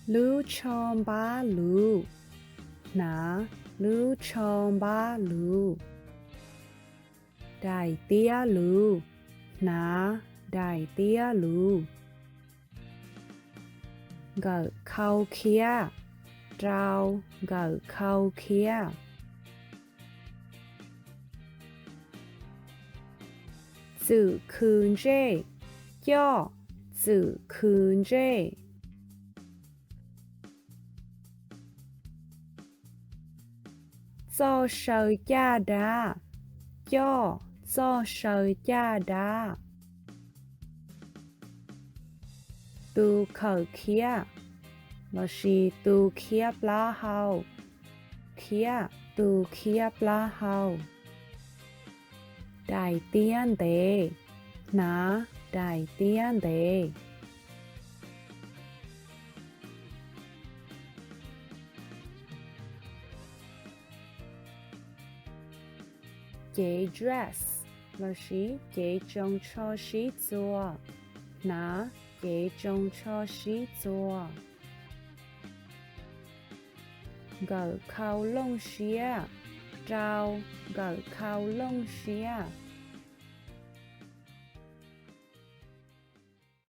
lưu chom ba lưu ná lưu chom ba lưu đại tia lưu ná đại tia lưu gỡ khâu kia trao gỡ khâu kia dựคืนเจ้ย่อdựคืนเจ้做手架的ย่อ做手架的ตูเขาเคียเราชีตูเคียปลาเฮาเคียตูเคียปลาเฮาได้เตียนเดนะได้เตียนเดเจ dress เราชีเจจงชอชีตัวนะเจจงชอชีตัวเกิดเขาลงเชียเจ้าเกิดเขาลงเชีย